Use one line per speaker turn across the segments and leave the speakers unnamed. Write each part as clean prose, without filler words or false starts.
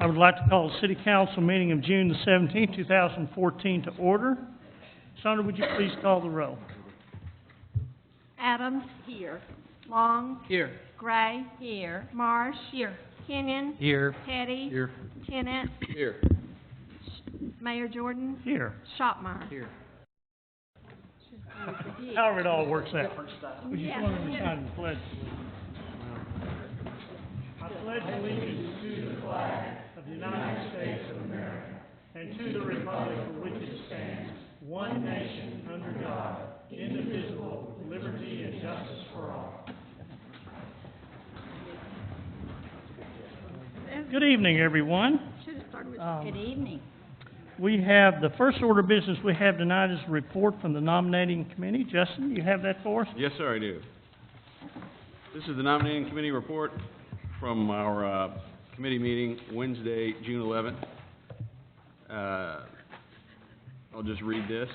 I would like to call the City Council meeting of June the 17th, 2014 to order. Sandra, would you please call the roll?
Adams. Here. Long.
Here.
Gray. Here. Marsh. Here. Kenyon.
Here.
Petty.
Here.
Tennant.
Here.
Mayor Jordan.
Here.
Shopmeyer.
Here.
However it all works out. Would you join me in signing the pledge? I pledge allegiance to the flag of the United States of America and to the republic for which it stands, one nation, under God, indivisible, with liberty and justice for all. Good evening, everyone.
Should have started with
Good evening.
We have, the first order of business we have tonight is a report from the nominating committee. Justin, you have that for us?
Yes, sir, I do. This is the nominating committee report from our committee meeting Wednesday, June 11th. I'll just read this.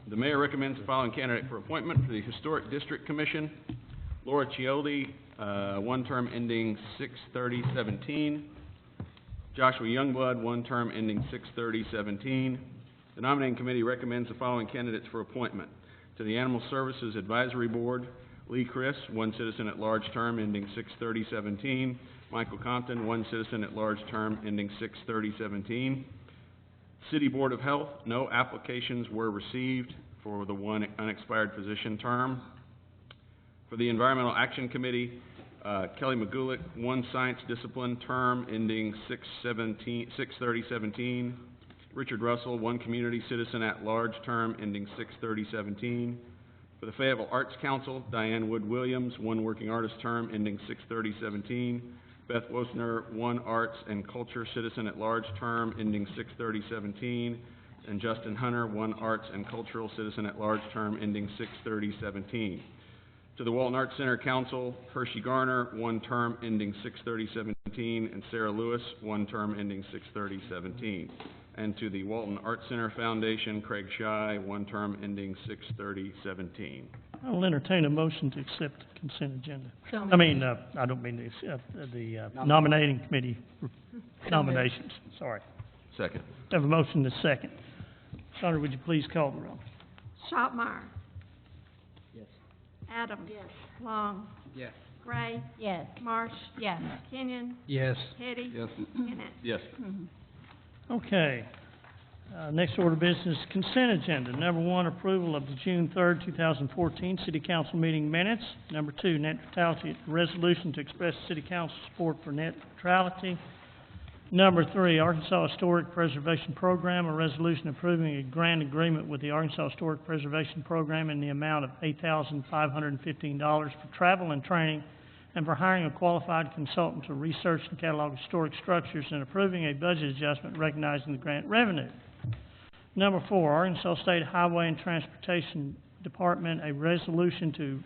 The mayor recommends the following candidate for appointment for the Historic District Commission: Laura Chioldi, one term ending 6/30/17. Joshua Youngblood, one term ending 6/30/17. The nominating committee recommends the following candidates for appointment: to the Animal Services Advisory Board, Lee Chris, one citizen at large term ending 6/30/17. Michael Compton, one citizen at large term ending 6/30/17. City Board of Health, no applications were received for the one unexpired position term. For the Environmental Action Committee, Kelly McGulick, one science discipline term ending 6/30/17. Richard Russell, one community citizen at large term ending 6/30/17. For the Fayetteville Arts Council, Diane Wood Williams, one working artist term ending 6/30/17. Beth Wosner, one arts and culture citizen at large term ending 6/30/17. And Justin Hunter, one arts and cultural citizen at large term ending 6/30/17. To the Walton Arts Center Council, Hershey Garner, one term ending 6/30/17, and Sarah Lewis, one term ending 6/30/17. And to the Walton Arts Center Foundation, Craig Shy, one term ending 6/30/17.
I'll entertain a motion to accept the consent agenda.
So
I mean, I don't mean the nominating committee nominations, sorry.
Second.
Have a motion to second. Sandra, would you please call the roll?
Shopmeyer.
Yes.
Adams.
Yes.
Long.
Yes.
Gray.
Yes.
Marsh.
Yes.
Kenyon.
Yes.
Petty.
Yes.
Tennant.
Yes.
Okay. Next order of business, consent agenda. Number one, approval of the June 3rd, 2014 City Council meeting minutes. Number two, net neutrality resolution to express City Council support for net neutrality. Number three, Arkansas Historic Preservation Program, a resolution approving a grant agreement with the Arkansas Historic Preservation Program in the amount of $8,515 for travel and training and for hiring a qualified consultant to research and catalog historic structures, and approving a budget adjustment recognizing the grant revenue. Number four, Arkansas State Highway and Transportation Department, a resolution to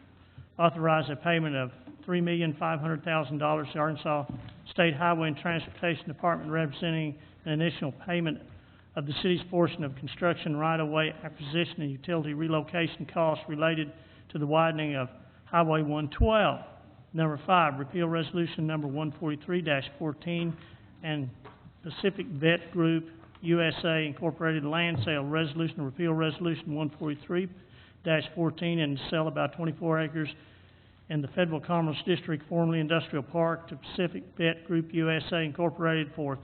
authorize a payment of $3,500,000 to Arkansas State Highway and Transportation Department, representing an initial payment of the city's portion of construction, right-of-way acquisition, and utility relocation costs related to the widening of Highway 112. Number five, repeal resolution number 143-14 and Pacific Vet Group USA Incorporated land sale resolution, to repeal resolution 143-14 and sell about 24 acres in the Fayetteville Commerce District, formerly Industrial Park, to Pacific Vet Group USA Incorporated for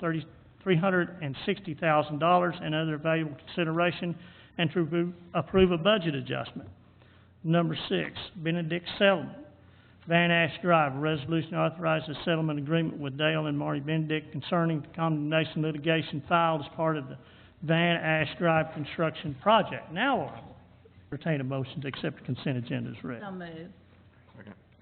$360,000 and other valuable consideration, and to approve a budget adjustment. Number six, Benedict Settlement, Van Ash Drive, a resolution to authorize a settlement agreement with Dale and Marty Benedict concerning the condemnation litigation filed as part of the Van Ash Drive construction project. Now I'll entertain a motion to accept the consent agenda as read.
So moved.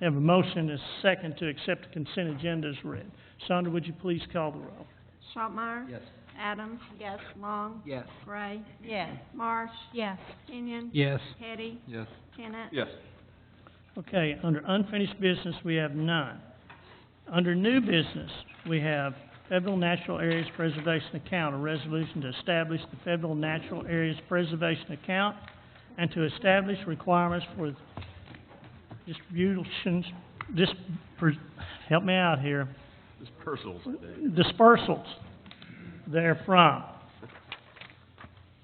We have a motion and a second to accept the consent agenda as read. Sandra, would you please call the roll?
Shopmeyer.
Yes.
Adams.
Yes.
Long.
Yes.
Gray.
Yes.
Marsh.
Yes.
Kenyon.
Yes.
Petty.
Yes.
Tennant.
Yes.
Okay, under unfinished business, we have none. Under new business, we have Fayetteville Natural Areas Preservation Account, a resolution to establish the Fayetteville Natural Areas Preservation Account and to establish requirements for distributions, help me out here,
Dispersals, I think.
dispersals therefrom.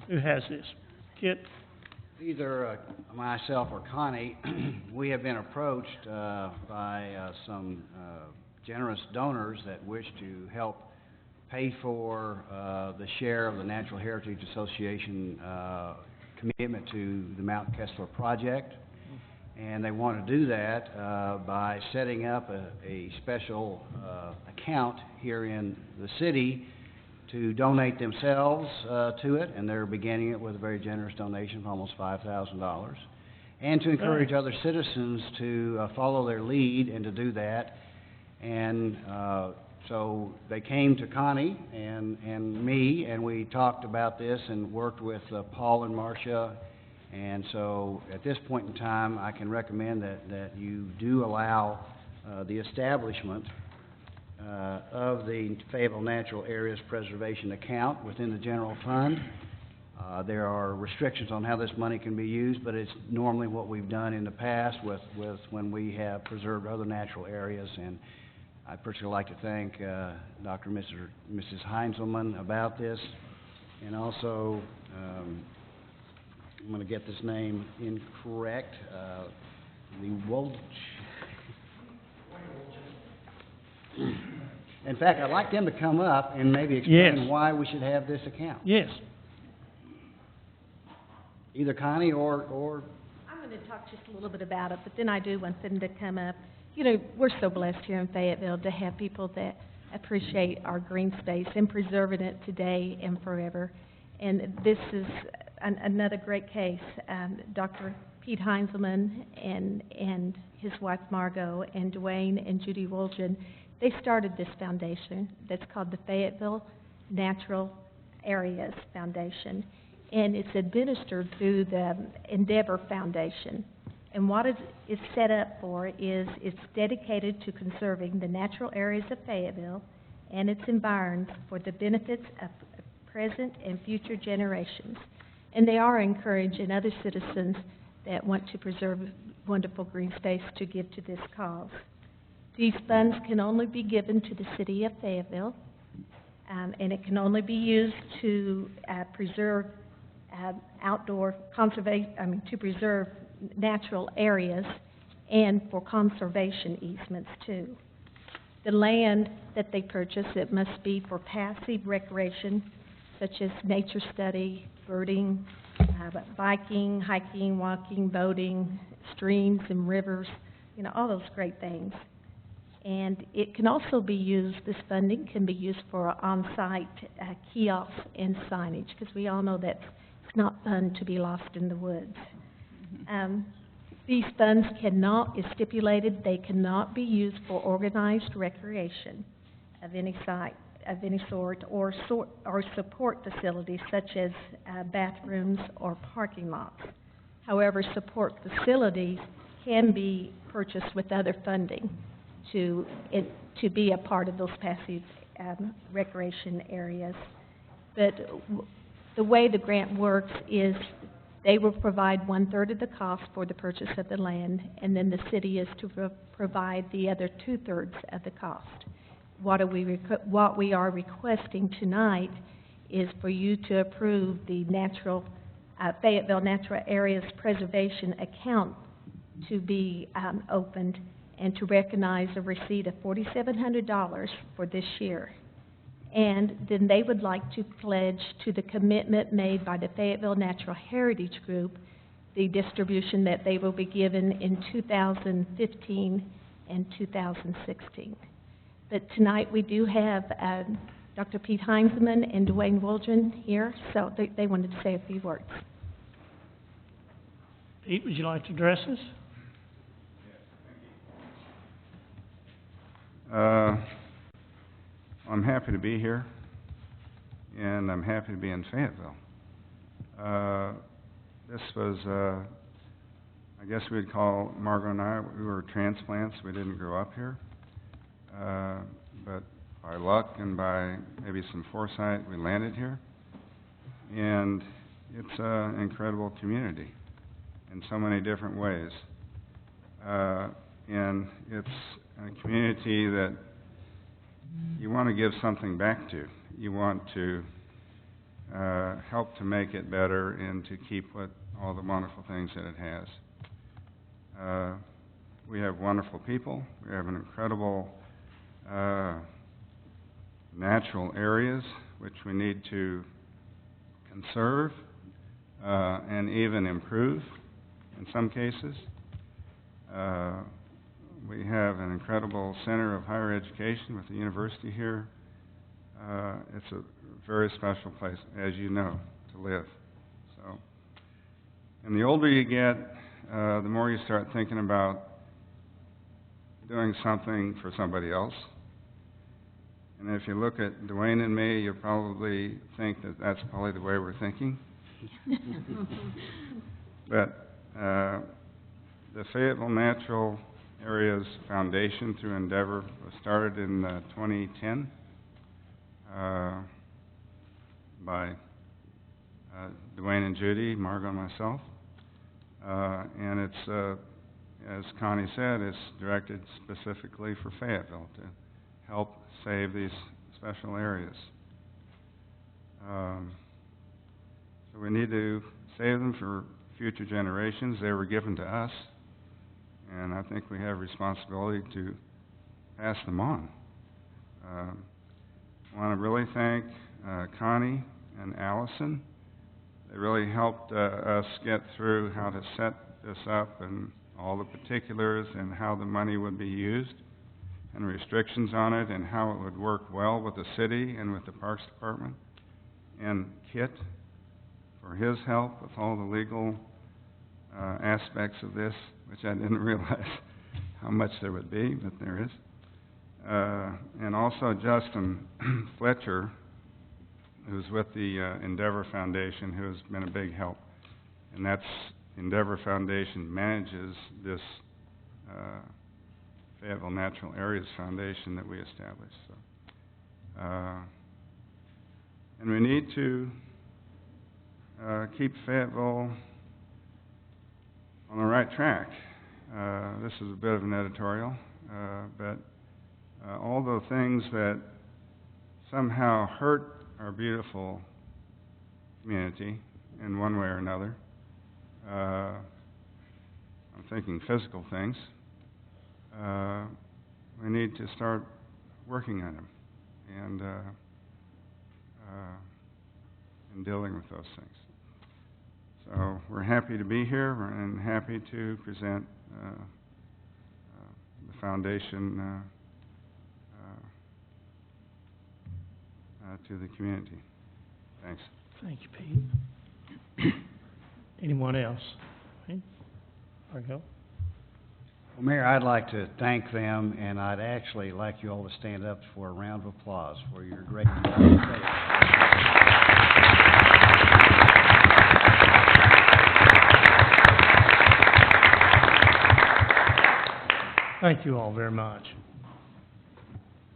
Who has this? Kit?
Either myself or Connie, we have been approached by some generous donors that wish to help pay for the share of the Natural Heritage Association commitment to the Mount Kessler project. And they want to do that by setting up a special account here in the city to donate themselves to it, and they're beginning it with a very generous donation of almost $5,000, and to encourage other citizens to follow their lead and to do that. And so they came to Connie and me, and we talked about this and worked with Paul and Marcia. And so at this point in time, I can recommend that you do allow the establishment of the Fayetteville Natural Areas Preservation Account within the general fund. There are restrictions on how this money can be used, but it's normally what we've done in the past with when we have preserved other natural areas. And I'd personally like to thank Dr. and Mrs. Heinzelman about this, and also I'm going to get this name incorrect, the Wolch. In fact, I'd like them to come up and maybe explain why we should have this account.
Yes.
Either Connie or...
I'm going to talk just a little bit about it, but then I do want them to come up. You know, we're so blessed here in Fayetteville to have people that appreciate our green space and preserving it today and forever. And this is another great case. Dr. Pete Heinzelman and his wife Margot and Dwayne and Judy Wolgen, they started this foundation that's called the Fayetteville Natural Areas Foundation, and it's administered through the Endeavor Foundation. And what it's set up for is it's dedicated to conserving the natural areas of Fayetteville and its environs for the benefits of present and future generations. And they are encouraging other citizens that want to preserve wonderful green space to give to this cause. These funds can only be given to the city of Fayetteville, and it can only be used to preserve to preserve natural areas and for conservation easements too. The land that they purchase, it must be for passive recreation, such as nature study, birding, biking, hiking, walking, boating, streams and rivers, you know, all those great things. And it can also be used, this funding can be used for on-site kiosks and signage, because we all know that it's not fun to be lost in the woods. These funds cannot, is stipulated, they cannot be used for organized recreation of any site, of any sort, or support facilities such as bathrooms or parking lots. However, support facilities can be purchased with other funding to be a part of those passive recreation areas. But the way the grant works is they will provide 1/3 of the cost for the purchase of the land, and then the city is to provide the other 2/3 of the cost. What we are requesting tonight is for you to approve the Fayetteville Natural Areas Preservation Account to be opened, and to recognize a receipt of $4,700 for this year. And then they would like to pledge to the commitment made by the Fayetteville Natural Heritage Group, the distribution that they will be given in 2015 and 2016. But tonight we do have Dr. Pete Heinzelman and Dwayne Wolgen here, so they wanted to say a few words.
Pete, would you like to address us?
I'm happy to be here, and I'm happy to be in Fayetteville. This was, I guess we'd call Margot and I, we were transplants. We didn't grow up here. But by luck and by maybe some foresight, we landed here. And it's an incredible community in so many different ways. And it's a community that you want to give something back to. you want to help to make it better and to keep all the wonderful things that it has. We have wonderful people. We have an incredible natural areas which we need to conserve and even improve in some cases. We have an incredible center of higher education with the university here. It's a very special place, as you know, to live. So, and the older you get, the more you start thinking about doing something for somebody else. And if you look at Dwayne and me, you probably think that that's probably the way we're thinking. But the Fayetteville Natural Areas Foundation through Endeavor was started in 2010 by Dwayne and Judy, Margot and myself. And it's, as Connie said, it's directed specifically for Fayetteville to help save these special areas. So we need to save them for future generations. They were given to us, and I think we have responsibility to pass them on. I want to really thank Connie and Allison. They really helped us get through how to set this up and all the particulars and how the money would be used and restrictions on it and how it would work well with the city and with the Parks Department. And Kit for his help with all the legal aspects of this, which I didn't realize how much there would be, but there is. And also Justin Fletcher, who's with the Endeavor Foundation, who has been a big help. And that's Endeavor Foundation manages this Fayetteville Natural Areas Foundation that we established. So, and we need to keep Fayetteville on the right track. This is a bit of an editorial, but all the things that somehow hurt our beautiful community in one way or another, I'm thinking physical things, we need to start working on them and dealing with those things. So we're happy to be here and happy to present the foundation to the community. Thanks.
Thank you, Pete. Anyone else? Right? Margot?
Well, Mayor, I'd like to thank them, and I'd actually like you all to stand up for a round of applause for your great participation.
Thank you all very much.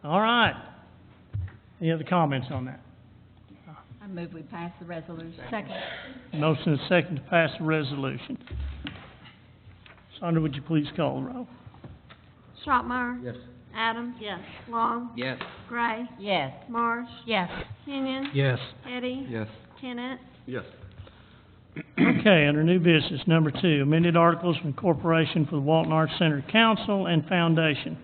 All right. Any other comments on that?
I move we pass the resolution.
Second.
Motion is second to pass the resolution. Sandra, would you please call the roll?
Schrottmeyer.
Yes.
Adams.
Yes.
Long.
Yes.
Gray.
Yes.
Marsh.
Yes.
Kenyon.
Yes.
Petty.
Yes.
Tennant.
Yes.
Okay, under new business, number 2, amended articles of incorporation for the Walton Arts Center Council and Foundation.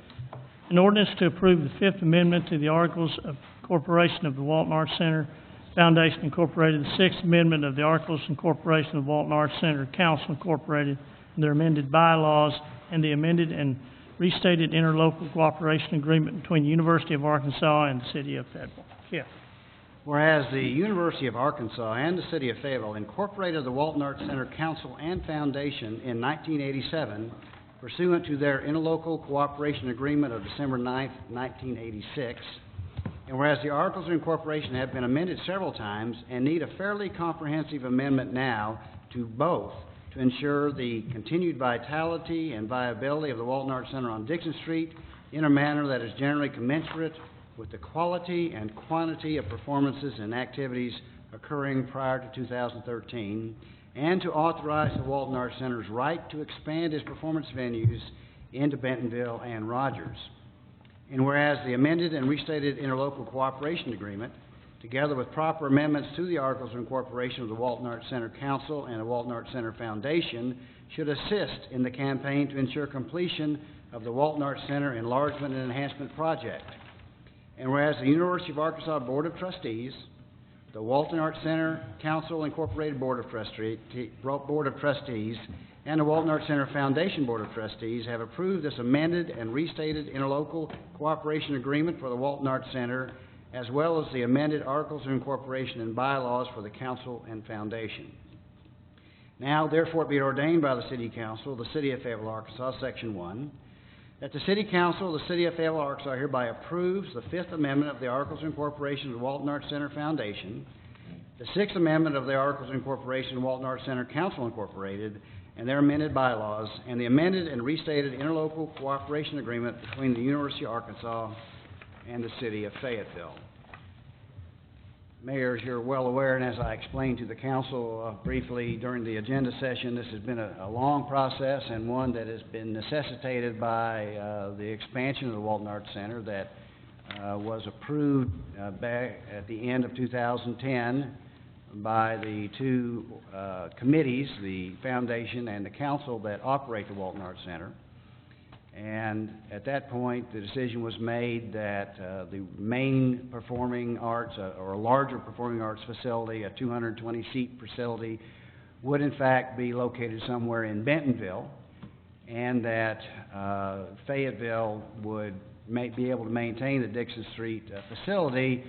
An ordinance to approve the Fifth Amendment to the Articles of Incorporation of the Walton Arts Center Foundation Incorporated, the Sixth Amendment of the Articles of Incorporation of the Walton Arts Center Council Incorporated, and their amended bylaws, and the amended and restated interlocal cooperation agreement between the University of Arkansas and the City of Fayetteville. Keith.
Whereas the University of Arkansas and the City of Fayetteville incorporated the Walton Arts Center Council and Foundation in 1987 pursuant to their interlocal cooperation agreement of December 9, 1986, and whereas the Articles of Incorporation have been amended several times and need a fairly comprehensive amendment now to both to ensure the continued vitality and viability of the Walton Arts Center on Dixon Street in a manner that is generally commensurate with the quality and quantity of performances and activities occurring prior to 2013, and to authorize the Walton Arts Center's right to expand its performance venues into Bentonville and Rogers. And whereas the amended and restated interlocal cooperation agreement together with proper amendments to the Articles of Incorporation of the Walton Arts Center Council and the Walton Arts Center Foundation, should assist in the campaign to ensure completion of the Walton Arts Center Enlargement and Enhancement Project. And whereas the University of Arkansas Board of Trustees, the Walton Arts Center Council Incorporated Board of Trustees, and the Walton Arts Center Foundation Board of Trustees have approved this amended and restated interlocal cooperation agreement for the Walton Arts Center, as well as the amended Articles of Incorporation and bylaws for the Council and Foundation. Now, therefore, be it ordained by the City Council of the City of Fayetteville, Arkansas, Section 1, that the City Council of the City of Fayetteville, Arkansas hereby approves the Fifth Amendment of the Articles of Incorporation of the Walton Arts Center Foundation, the Sixth Amendment of the Articles of Incorporation of the Walton Arts Center Council Incorporated, and their amended bylaws, and the amended and restated interlocal cooperation agreement between the University of Arkansas and the City of Fayetteville. Mayor, as you're well aware, and as I explained to the council briefly during the agenda session, this has been a long process and one that has been necessitated by the expansion of the Walton Arts Center that was approved back at the end of 2010 by the two committees, the foundation and the council that operate the Walton Arts Center. And at that point, the decision was made that the main performing arts, or a larger performing arts facility, a 220-seat facility, would in fact be located somewhere in Bentonville, and that Fayetteville would be able to maintain the Dixon Street facility.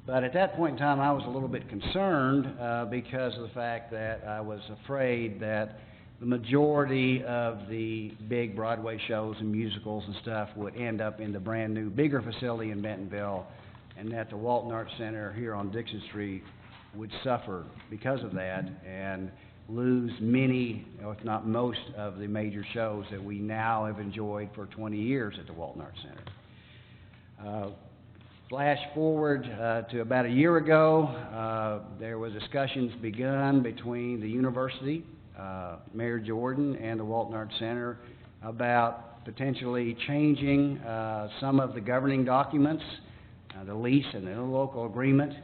But at that point in time, I was a little bit concerned because of the fact that I was afraid that the majority of the big Broadway shows and musicals and stuff would end up in the brand new, bigger facility in Bentonville, and that the Walton Arts Center here on Dixon Street would suffer because of that and lose many, if not most, of the major shows that we now have enjoyed for 20 years at the Walton Arts Center. Flash forward to about a year ago, there was discussions begun between the university, Mayor Jordan, and the Walton Arts Center about potentially changing some of the governing documents, the lease and the interlocal agreement.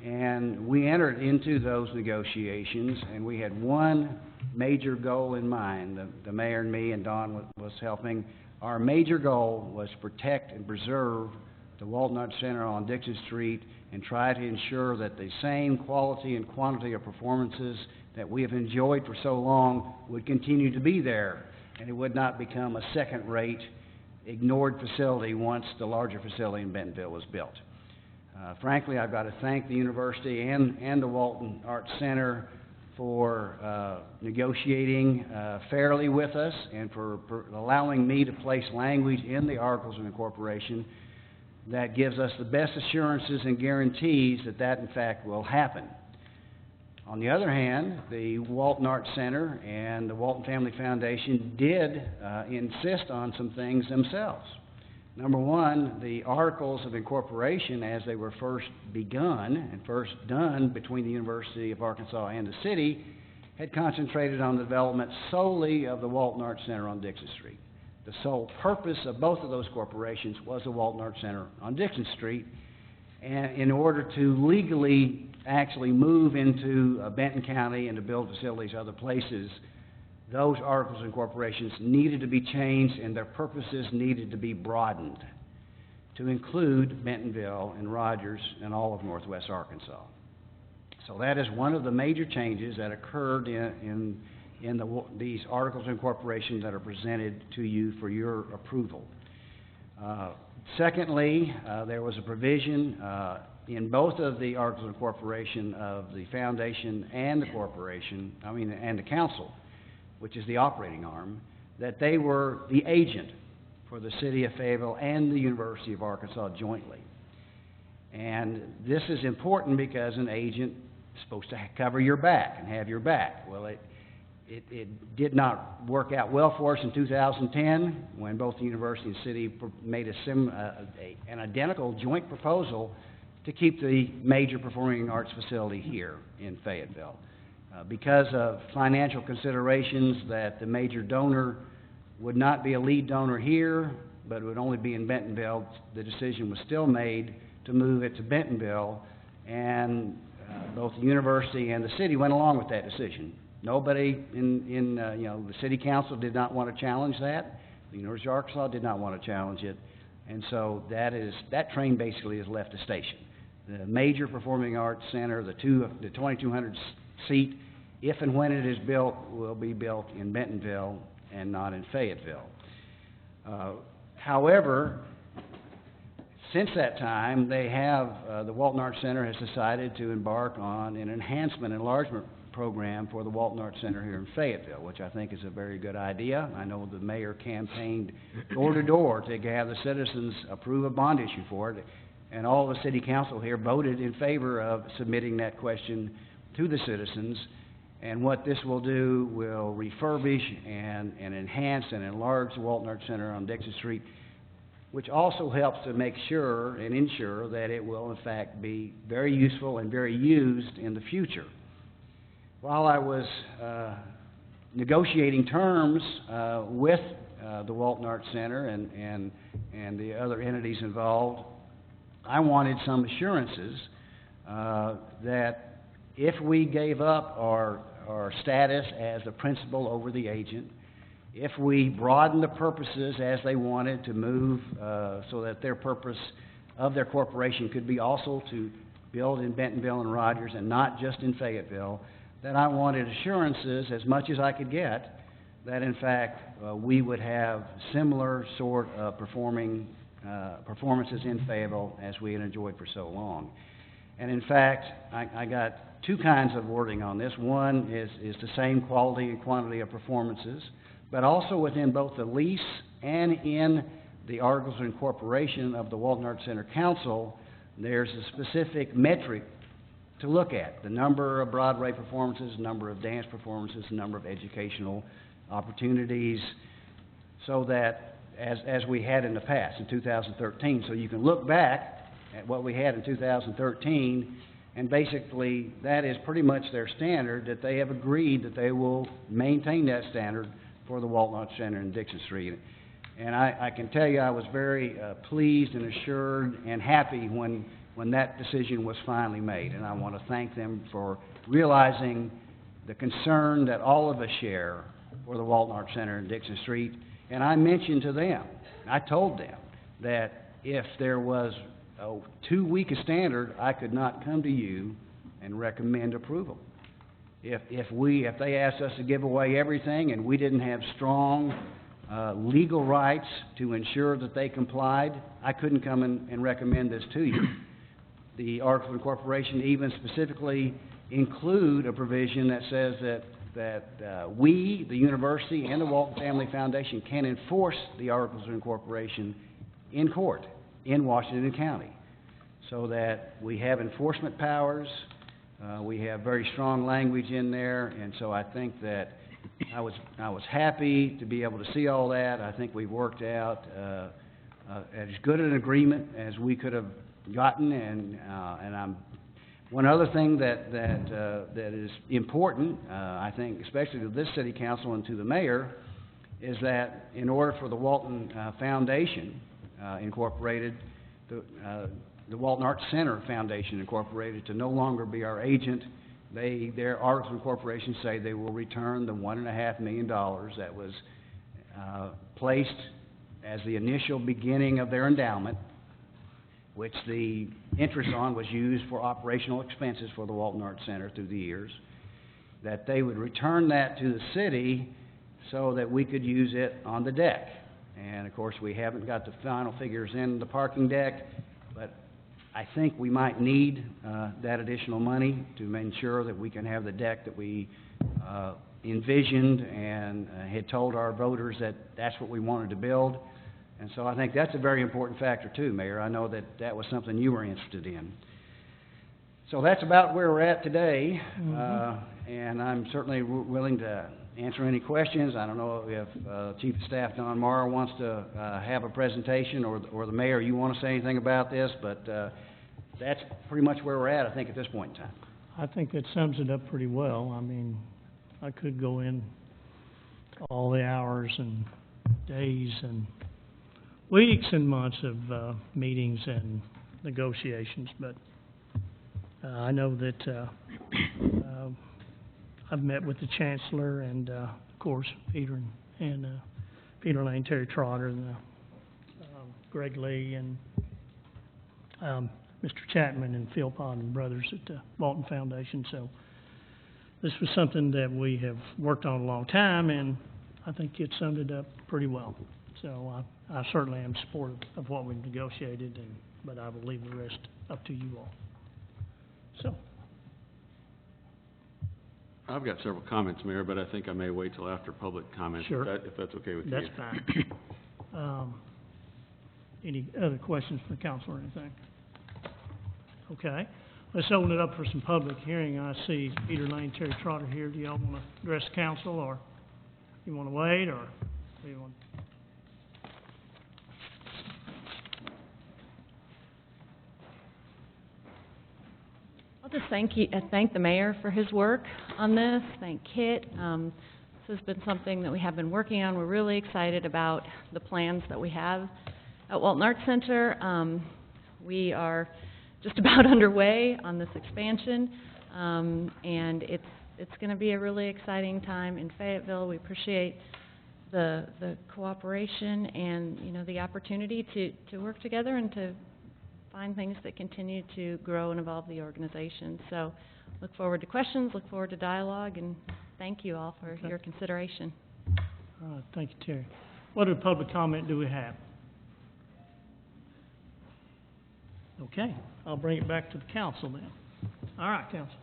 And we entered into those negotiations, and we had one major goal in mind. The mayor and me and Don was helping. Our major goal was to protect and preserve the Walton Arts Center on Dixon Street and try to ensure that the same quality and quantity of performances that we have enjoyed for so long would continue to be there, and it would not become a second-rate, ignored facility once the larger facility in Bentonville was built. Frankly, I've got to thank the university and the Walton Arts Center for negotiating fairly with us and for allowing me to place language in the Articles of Incorporation that gives us the best assurances and guarantees that that, in fact, will happen. On the other hand, the Walton Arts Center and the Walton Family Foundation did insist on some things themselves. Number one, the Articles of Incorporation, as they were first begun and first done between the University of Arkansas and the city, had concentrated on the development solely of the Walton Arts Center on Dixon Street. The sole purpose of both of those corporations was the Walton Arts Center on Dixon Street, and in order to legally actually move into Benton County and to build facilities other places, those Articles of Incorporation needed to be changed and their purposes needed to be broadened to include Bentonville and Rogers and all of Northwest Arkansas. So that is one of the major changes that occurred in these Articles of Incorporation that are presented to you for your approval. Secondly, there was a provision in both of the Articles of Incorporation of the Foundation and the corporation, and the council, which is the operating arm, that they were the agent for the City of Fayetteville and the University of Arkansas jointly. And this is important because an agent is supposed to cover your back and have your back. Well, it did not work out well for us in 2010 when both the university and city made an identical joint proposal to keep the major performing arts facility here in Fayetteville. Because of financial considerations that the major donor would not be a lead donor here, but would only be in Bentonville, the decision was still made to move it to Bentonville and both the university and the city went along with that decision. Nobody in the city council did not want to challenge that. The University of Arkansas did not want to challenge it, and so that train basically has left the station. The major performing arts center, the 2,200 seat, if and when it is built, will be built in Bentonville and not in Fayetteville. However, since that time, they have, the Walton Arts Center has decided to embark on an enlargement program for the Walton Arts Center here in Fayetteville, which I think is a very good idea. I know the mayor campaigned door to door to have the citizens approve a bond issue for it, and all the city council here voted in favor of submitting that question to the citizens. And what this will do will refurbish and enhance and enlarge the Walton Arts Center on Dixon Street, which also helps to make sure and ensure that it will in fact be very useful and very used in the future. While I was negotiating terms with the Walton Arts Center and the other entities involved, I wanted some assurances that if we gave up our status as the principal over the agent, if we broadened the purposes as they wanted to move so that their purpose of their corporation could be also to build in Bentonville and Rogers and not just in Fayetteville, that I wanted assurances, as much as I could get, that in fact we would have similar sort of performances in Fayetteville as we had enjoyed for so long. And in fact, I got two kinds of wording on this. One is the same quality and quantity of performances, but also within both the lease and in the Articles of Incorporation of the Walton Arts Center Council, there's a specific metric to look at: the number of Broadway performances, number of dance performances, number of educational opportunities, so that as we had in the past in 2013. So you can look back at what we had in 2013, and basically that is pretty much their standard, that they have agreed that they will maintain that standard for the Walton Arts Center in Dixon Street. And I can tell you I was very pleased and assured and happy when that decision was finally made. And I want to thank them for realizing the concern that all of us share for the Walton Arts Center in Dixon Street. And I mentioned to them, I told them, that if there was too weak a standard, I could not come to you and recommend approval. If they asked us to give away everything and we didn't have strong legal rights to ensure that they complied, I couldn't come and recommend this to you. The Articles of Incorporation even specifically include a provision that says that we, the university, and the Walton Family Foundation can enforce the Articles of Incorporation in court in Washington County, so that we have enforcement powers. We have very strong language in there, and so I think that I was happy to be able to see all that. I think we worked out as good an agreement as we could have gotten, and one other thing that is important, I think, especially to this city council and to the mayor, is that in order for the Walton Foundation Incorporated, the Walton Arts Center Foundation Incorporated, to no longer be our agent, their Articles of Incorporation say they will return the $1.5 million that was placed as the initial beginning of their endowment, which the interest on was used for operational expenses for the Walton Arts Center through the years, that they would return that to the city so that we could use it on the deck. And of course, we haven't got the final figures in the parking deck, but I think we might need that additional money to ensure that we can have the deck that we envisioned and had told our voters that that's what we wanted to build. And so I think that's a very important factor too, Mayor. I know that that was something you were interested in. So that's about where we're at today, and I'm certainly willing to answer any questions. I don't know if Chief of Staff Don Morrow wants to have a presentation, or the Mayor, you want to say anything about this, but that's pretty much where we're at, I think, at this point in time.
I think that sums it up pretty well. I mean, I could go in all the hours and days and weeks and months of meetings and negotiations, but I know that, I've met with the Chancellor and, of course, Peter and Peter Lane, Terry Trotter, and Greg Lee, and Mr. Chapman and Phil Pond and brothers at the Walton Foundation. So this was something that we have worked on a long time, and I think it summed it up pretty well. So I certainly am supportive of what we've negotiated, but I will leave the rest up to you all. So.
I've got several comments, Mayor, but I think I may wait till after public comments.
Sure.
If that's okay with you.
That's fine. Any other questions from the council or anything? Okay. Let's open it up for some public hearing. I see Peter Lane, Terry Trotter here. Do y'all want to address the council, or you want to wait, or what do you want?
I'll just thank the mayor for his work on this, thank Kit. This has been something that we have been working on. We're really excited about the plans that we have at Walton Arts Center. We are just about underway on this expansion, and it's going to be a really exciting time in Fayetteville. We appreciate the cooperation and, you know, the opportunity to work together and to find things that continue to grow and evolve the organization. So look forward to questions, look forward to dialogue, and thank you all for your consideration.
All right, thank you, Terry. What other public comment do we have? Okay, I'll bring it back to the council then. All right, council.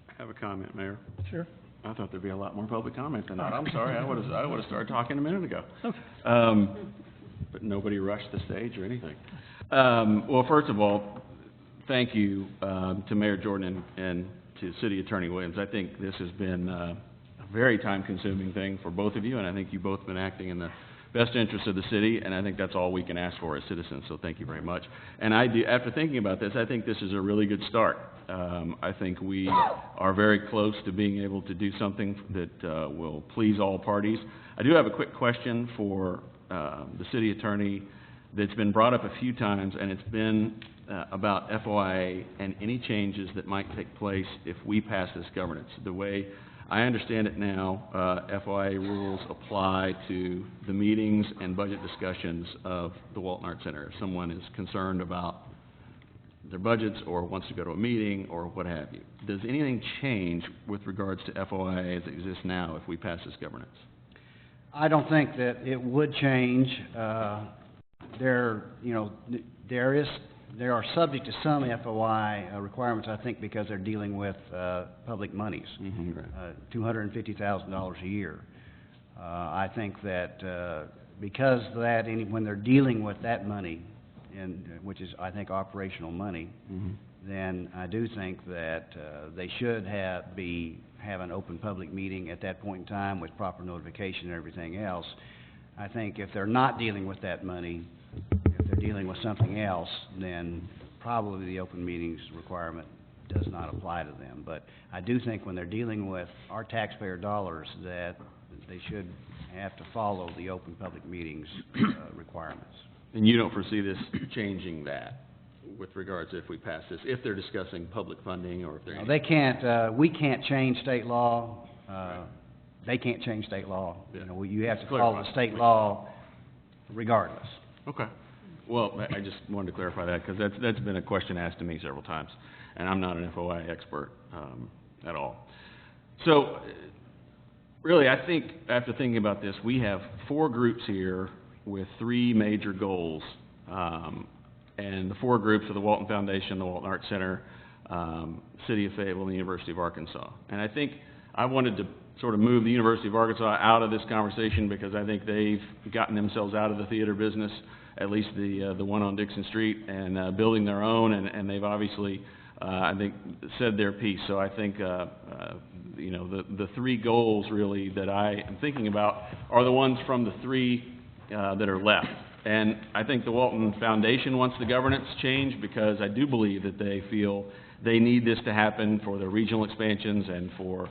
I have a comment, Mayor.
Sure.
I thought there'd be a lot more public comment than that. I'm sorry, I would've started talking a minute ago.
Okay.
But nobody rushed the stage or anything. Well, first of all, thank you to Mayor Jordan and to City Attorney Williams. I think this has been a very time-consuming thing for both of you, and I think you've both been acting in the best interest of the city, and I think that's all we can ask for as citizens, so thank you very much. And after thinking about this, I think this is a really good start. I think we are very close to being able to do something that will please all parties. I do have a quick question for the city attorney that's been brought up a few times, and it's been about FOIA and any changes that might take place if we pass this governance. The way I understand it now, FOIA rules apply to the meetings and budget discussions of the Walton Arts Center. If someone is concerned about their budgets or wants to go to a meeting or what have you, does anything change with regards to FOIA as it exists now if we pass this governance?
I don't think that it would change. They are subject to some FOI requirements, I think, because they're dealing with public monies,
Right.
$250,000 a year. I think that because of that, when they're dealing with that money, which is, I think, operational money, then I do think that they should have an open public meeting at that point in time with proper notification and everything else. I think if they're not dealing with that money, if they're dealing with something else, then probably the open meetings requirement does not apply to them. But I do think when they're dealing with our taxpayer dollars, that they should have to follow the open public meetings requirements.
And you don't foresee this changing that with regards to if we pass this, if they're discussing public funding or if they're...
No, they can't, we can't change state law. They can't change state law.
Yeah.
You know, you have to follow the state law regardless.
Okay. Well, I just wanted to clarify that, because that's been a question asked to me several times, and I'm not an FOI expert at all. So, really, I think, after thinking about this, we have 4 groups here with 3 major goals, and the 4 groups are the Walton Foundation, the Walton Arts Center, City of Fayetteville, and the University of Arkansas. And I think I wanted to sort of move the University of Arkansas out of this conversation, because I think they've gotten themselves out of the theater business, at least the one on Dixon Street, and building their own, and they've obviously, I think, said their piece. So I think, you know, the 3 goals really that I am thinking about are the ones from the 3 that are left. And I think the Walton Foundation wants the governance change, because I do believe that they feel they need this to happen for their regional expansions and for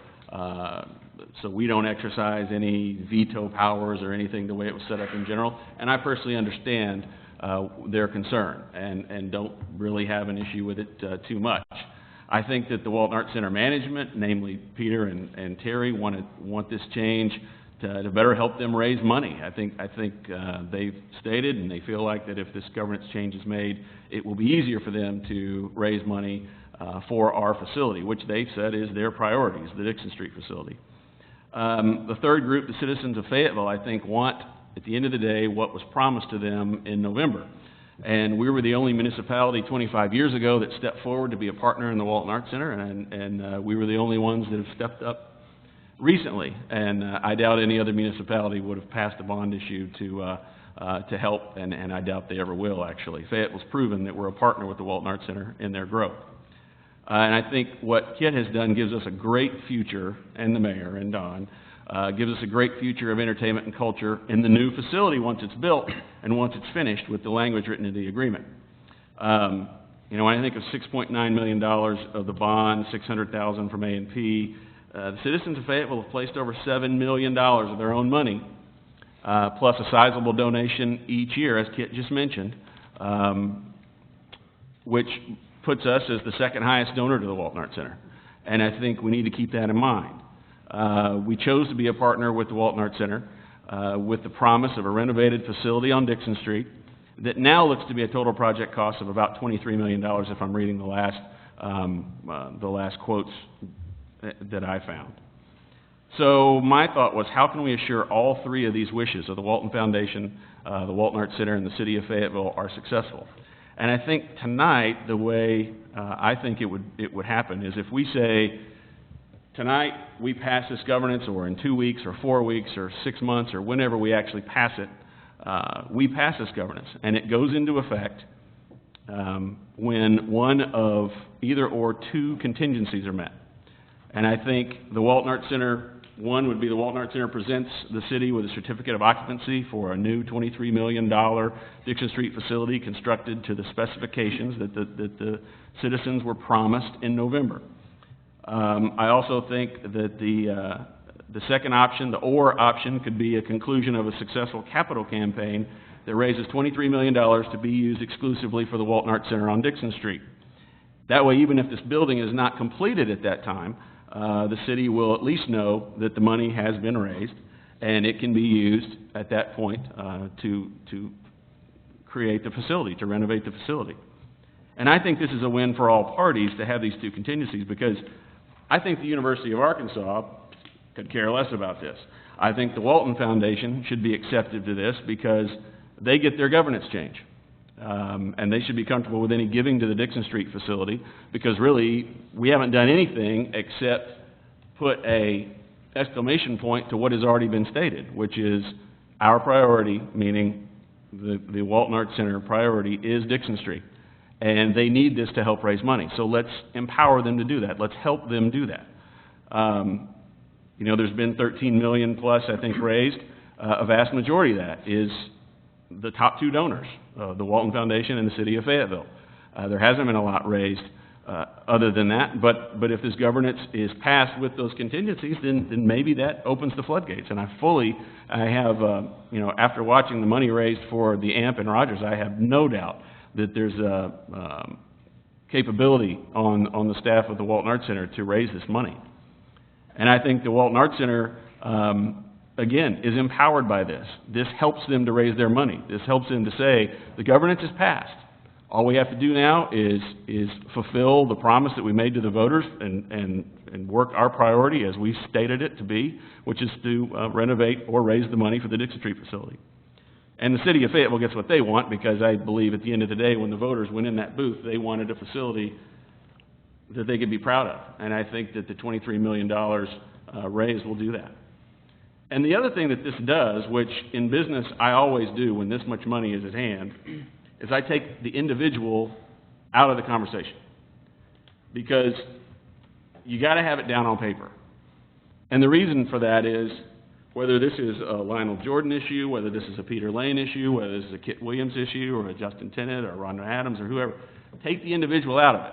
so we don't exercise any veto powers or anything the way it was set up in general. And I personally understand their concern and don't really have an issue with it too much. I think that the Walton Arts Center management, namely Peter and Terry, want this change to better help them raise money. I think they've stated, and they feel like that if this governance change is made, it will be easier for them to raise money for our facility, which they've said is their priority, is the Dixon Street facility. The third group, the citizens of Fayetteville, I think want, at the end of the day, what was promised to them in November. And we were the only municipality 25 years ago that stepped forward to be a partner in the Walton Arts Center, and we were the only ones that have stepped up recently. And I doubt any other municipality would have passed a bond issue to help, and I doubt they ever will, actually. Fayetteville's proven that we're a partner with the Walton Arts Center in their growth. And I think what Kit has done gives us a great future, and the mayor and Don, gives us a great future of entertainment and culture in the new facility once it's built and once it's finished with the language written into the agreement. When I think of $6.9 million of the bond, $600,000 from A&P, the citizens of Fayetteville have placed over $7 million of their own money, plus a sizable donation each year, as Kit just mentioned, which puts us as the second highest donor to the Walton Arts Center. And I think we need to keep that in mind. We chose to be a partner with the Walton Arts Center with the promise of a renovated facility on Dixon Street that now looks to be a total project cost of about $23 million if I'm reading the last quotes that I found. So my thought was, how can we assure all three of these wishes of the Walton Foundation, the Walton Arts Center, and the City of Fayetteville are successful? And I think tonight, the way I think it would happen is if we say, tonight we pass this governance, or in 2 weeks, or 4 weeks, or 6 months, or whenever we actually pass it, we pass this governance, and it goes into effect when one of either or two contingencies are met. And I think the Walton Arts Center, one would be the Walton Arts Center presents the city with a certificate of occupancy for a new $23 million Dixon Street facility constructed to the specifications that the citizens were promised in November. I also think that the second option, the or option, could be a conclusion of a successful capital campaign that raises $23 million to be used exclusively for the Walton Arts Center on Dixon Street. That way, even if this building is not completed at that time, the city will at least know that the money has been raised, and it can be used at that point to create the facility, to renovate the facility. And I think this is a win for all parties to have these two contingencies, because I think the University of Arkansas could care less about this. I think the Walton Foundation should be accepted to this because they get their governance change. And they should be comfortable with any giving to the Dixon Street facility, because really we haven't done anything except put a exclamation point to what has already been stated, which is our priority, meaning the Walton Arts Center priority is Dixon Street. And they need this to help raise money. So let's empower them to do that. Let's help them do that. There's been $13 million plus, I think, raised. A vast majority of that is the top two donors, the Walton Foundation and the City of Fayetteville. There hasn't been a lot raised other than that, but if this governance is passed with those contingencies, then maybe that opens the floodgates. And after watching the money raised for the AMP and Rogers, I have no doubt that there's a capability on the staff of the Walton Arts Center to raise this money. And I think the Walton Arts Center, again, is empowered by this. This helps them to raise their money. This helps them to say, the governance is passed. All we have to do now is fulfill the promise that we made to the voters and work our priority as we stated it to be, which is to renovate or raise the money for the Dixon Street facility. And the City of Fayetteville gets what they want, because I believe at the end of the day, when the voters went in that booth, they wanted a facility that they could be proud of. And I think that the $23 million raise will do that. And the other thing that this does, which in business I always do when this much money is at hand, is I take the individual out of the conversation. Because you got to have it down on paper. And the reason for that is, whether this is a Lionel Jordan issue, whether this is a Peter Lane issue, whether this is a Kit Williams issue, or a Justin Tennant, or Rhonda Adams, or whoever, take the individual out of it.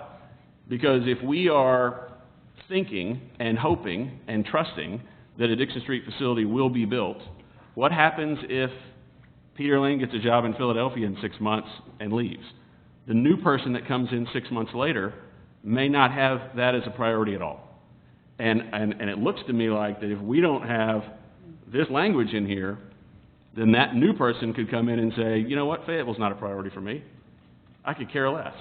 Because if we are thinking and hoping and trusting that a Dixon Street facility will be built, what happens if Peter Lane gets a job in Philadelphia in 6 months and leaves. The new person that comes in 6 months later may not have that as a priority at all. And it looks to me like that if we don't have this language in here, then that new person could come in and say, you know what, Fayetteville's not a priority for me. I could care less.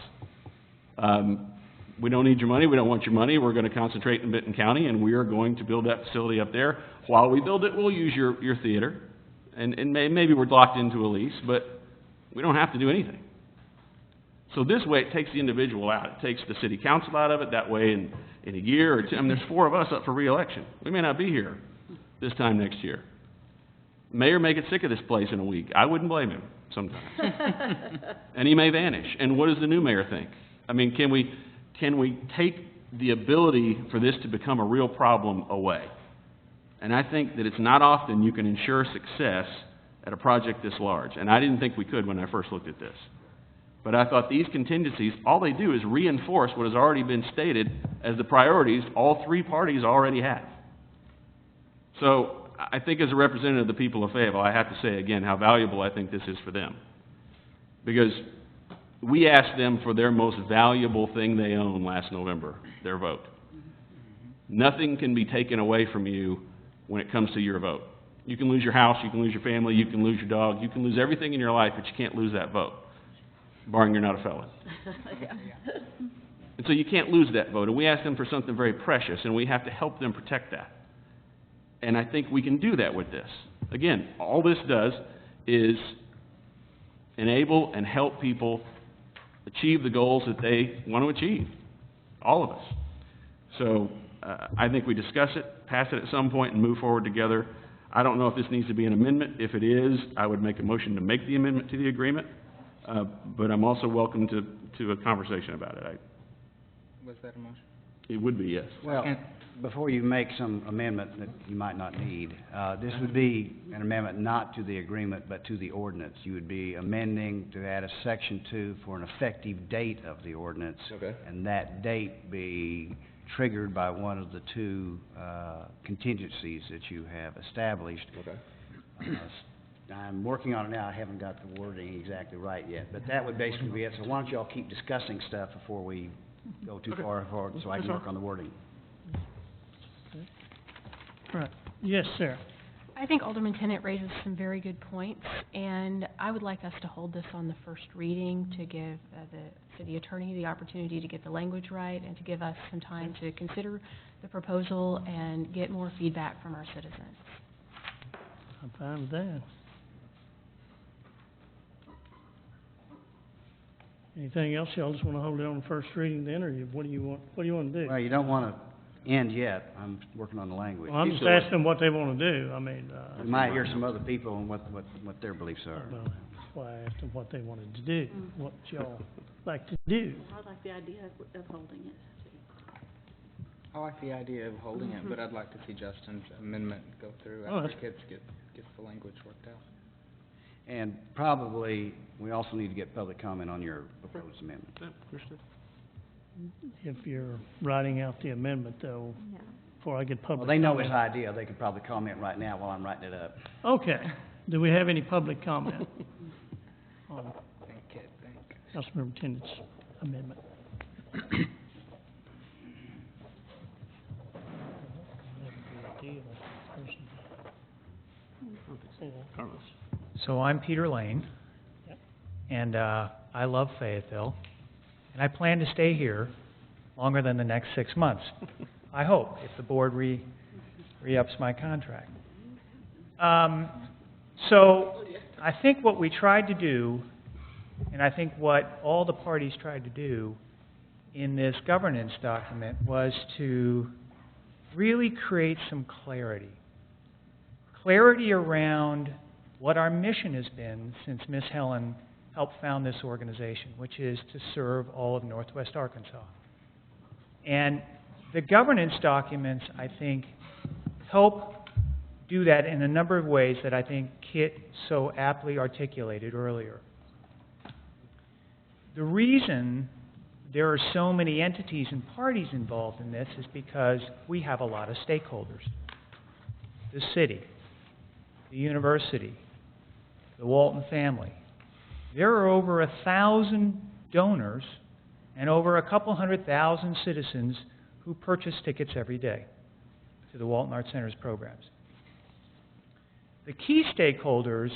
We don't need your money, we don't want your money, we're going to concentrate in Benton County, and we are going to build that facility up there. While we build it, we'll use your theater, and maybe we're locked into a lease, but we don't have to do anything. So this way, it takes the individual out. It takes the city council out of it. That way, in a year or two, I mean, there's 4 of us up for re-election. We may not be here this time next year. Mayor may get sick of this place in a week. I wouldn't blame him sometimes. And he may vanish. And what does the new mayor think? I mean, can we take the ability for this to become a real problem away? And I think that it's not often you can ensure success at a project this large. And I didn't think we could when I first looked at this. But I thought these contingencies, all they do is reinforce what has already been stated as the priorities all 3 parties already have. So I think as a representative of the people of Fayetteville, I have to say again how valuable I think this is for them. Because we asked them for their most valuable thing they own last November, their vote. Nothing can be taken away from you when it comes to your vote. You can lose your house, you can lose your family, you can lose your dog, you can lose everything in your life, but you can't lose that vote, barring you're not a felon. And so you can't lose that vote. And we asked them for something very precious, and we have to help them protect that. And I think we can do that with this. Again, all this does is enable and help people achieve the goals that they want to achieve, all of us. So I think we discuss it, pass it at some point, and move forward together. I don't know if this needs to be an amendment. If it is, I would make a motion to make the amendment to the agreement. But I'm also welcome to a conversation about it.
Was that a motion?
It would be, yes.
Well, before you make some amendment that you might not need, this would be an amendment not to the agreement, but to the ordinance. You would be amending to add a section 2 for an effective date of the ordinance.
Okay.
And that date be triggered by one of the 2 contingencies that you have established.
Okay.
I'm working on it now. I haven't got the wording exactly right yet, but that would basically be it. So why don't you all keep discussing stuff before we go too far forward, so I can work on the wording.
Right. Yes, sir.
I think Alderman Tennant raises some very good points, and I would like us to hold this on the first reading to give the city attorney the opportunity to get the language right and to give us some time to consider the proposal and get more feedback from our citizens.
I'm fine with that. Anything else? Y'all just want to hold it on the first reading then, or what do you want to do?
Well, you don't want to end yet. I'm working on the language.
Well, I'm just asking them what they want to do. I mean,
We might hear some other people and what their beliefs are.
well, that's why I asked them what they wanted to do, what y'all like to do.
I like the idea of holding it, too.
I like the idea of holding it, but I'd like to see Justin's amendment go through
Oh,
after
that's-
Kit's gets the language worked out.
And probably, we also need to get public comment on your proposed amendment.
Yeah, understood.
If you're writing out the amendment, though,
Yeah.
before I get public
Well, they know his
comment.
idea. They could probably comment right now while I'm writing it up.
Okay. Do we have any public comment on
Thank Kit, thank.
Councilmember Tennant's amendment?
Carlos.
So I'm Peter Lane,
Yep.
and I love Fayetteville, and I plan to stay here longer than the next 6 months. I hope, if the board re-ups my contract. So I think what we tried to do, and I think what all the parties tried to do in this governance document, was to really create some clarity. Clarity around what our mission has been since Miss Helen helped found this organization, which is to serve all of Northwest Arkansas. And the governance documents, I think, help do that in a number of ways that I think Kit so aptly articulated earlier. The reason there are so many entities and parties involved in this is because we have a lot of stakeholders. The city, the university, the Walton family. There are over 1,000 donors and over a couple 100,000 citizens who purchase tickets every day to the Walton Arts Center's programs. The key stakeholders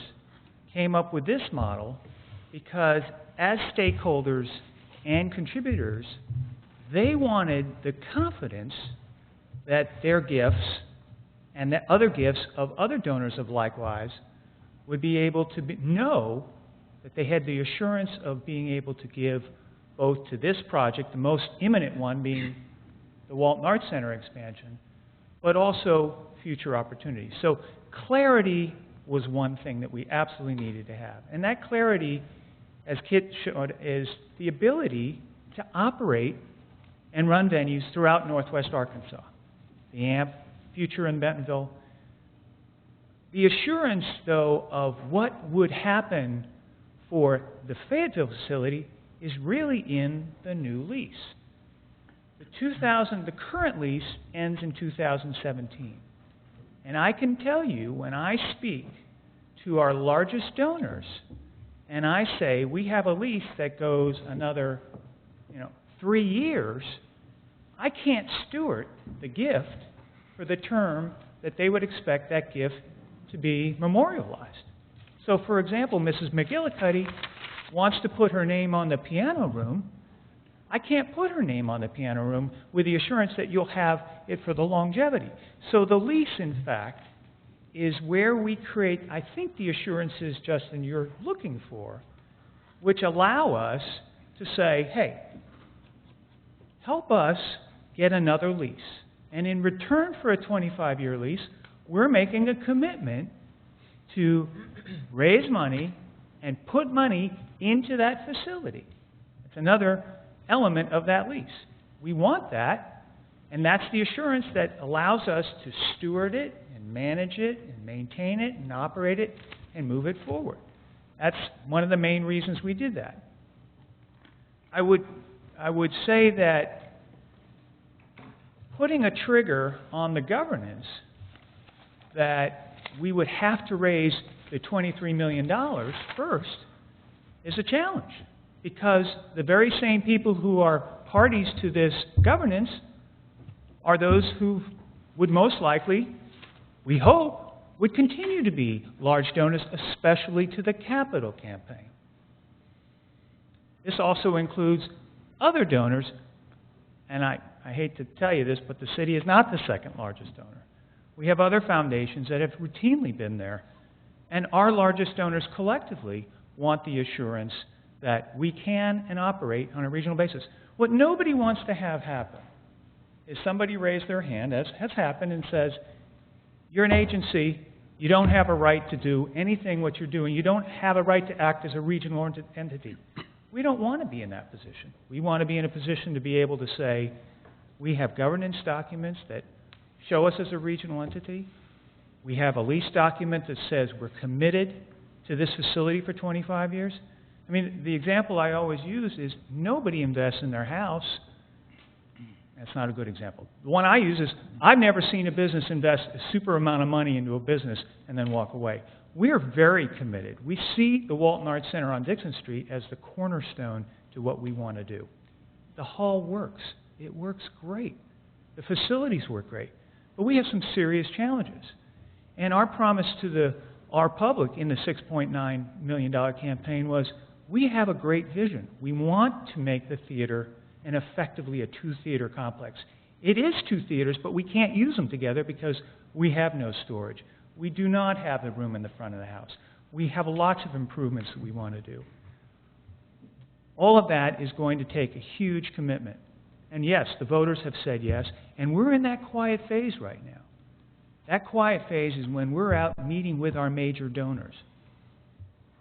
came up with this model because as stakeholders and contributors, they wanted the confidence that their gifts and the other gifts of other donors of likewise would be able to know that they had the assurance of being able to give both to this project, the most imminent one being the Walton Arts Center expansion, but also future opportunities. So clarity was one thing that we absolutely needed to have. And that clarity, as Kit showed, is the ability to operate and run venues throughout Northwest Arkansas. The AMP, future in Bentonville. The assurance, though, of what would happen for the Fayetteville facility is really in the new lease. The current lease ends in 2017. And I can tell you, when I speak to our largest donors, and I say, we have a lease that goes another, 3 years, I can't steward the gift for the term that they would expect that gift to be memorialized. So, for example, Mrs. McGillicuddy wants to put her name on the piano room. I can't put her name on the piano room with the assurance that you'll have it for the longevity. So the lease, in fact, is where we create, I think, the assurances, Justin, you're looking for, which allow us to say, hey, help us get another lease. And in return for a 25-year lease, we're making a commitment to raise money and put money into that facility. It's another element of that lease. We want that, and that's the assurance that allows us to steward it and manage it and maintain it and operate it and move it forward. That's one of the main reasons we did that. I would say that putting a trigger on the governance that we would have to raise the $23 million first is a challenge, because the very same people who are parties to this governance are those who would most likely, we hope, would continue to be large donors, especially to the capital campaign. This also includes other donors, and I hate to tell you this, but the city is not the second largest donor. We have other foundations that have routinely been there, and our largest donors collectively want the assurance that we can and operate on a regional basis. What nobody wants to have happen is somebody raise their hand, as has happened, and says, you're an agency, you don't have a right to do anything what you're doing, you don't have a right to act as a regional entity. We don't want to be in that position. We want to be in a position to be able to say, we have governance documents that show us as a regional entity. We have a lease document that says we're committed to this facility for 25 years. I mean, the example I always use is nobody invests in their house. That's not a good example. The one I use is I've never seen a business invest a super amount of money into a business and then walk away. We are very committed. We see the Walton Arts Center on Dixon Street as the cornerstone to what we want to do. The hall works. It works great. The facilities work great. But we have some serious challenges. And our promise to our public in the $6.9 million campaign was, we have a great vision. We want to make the theater and effectively a two-theater complex. It is two theaters, but we can't use them together because we have no storage. We do not have the room in the front of the house. We have lots of improvements that we want to do. All of that is going to take a huge commitment. And yes, the voters have said yes, and we're in that quiet phase right now. That quiet phase is when we're out meeting with our major donors.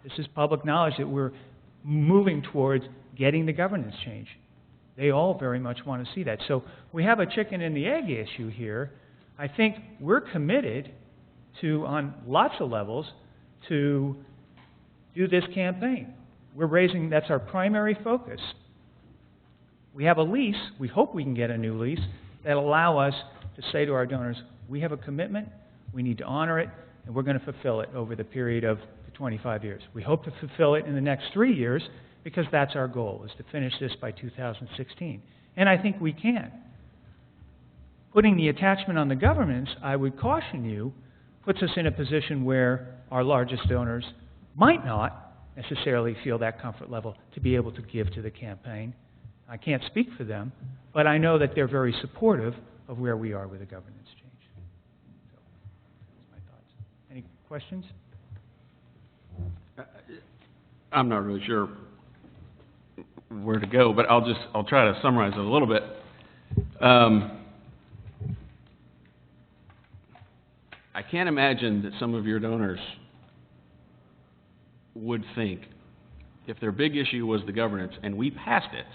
This is public knowledge that we're moving towards getting the governance change. They all very much want to see that. So we have a chicken and the egg issue here. I think we're committed to, on lots of levels, to do this campaign. We're raising, that's our primary focus. We have a lease, we hope we can get a new lease, that allow us to say to our donors, we have a commitment, we need to honor it, and we're going to fulfill it over the period of the 25 years. We hope to fulfill it in the next 3 years because that's our goal, is to finish this by 2016. And I think we can. Putting the attachment on the governments, I would caution you, puts us in a position where our largest donors might not necessarily feel that comfort level to be able to give to the campaign. I can't speak for them, but I know that they're very supportive of where we are with the governance change. So, that's my thoughts. Any questions?
I'm not really sure where to go, but I'll try to summarize it a little bit. I can't imagine that some of your donors would think, if their big issue was the governance and we passed it,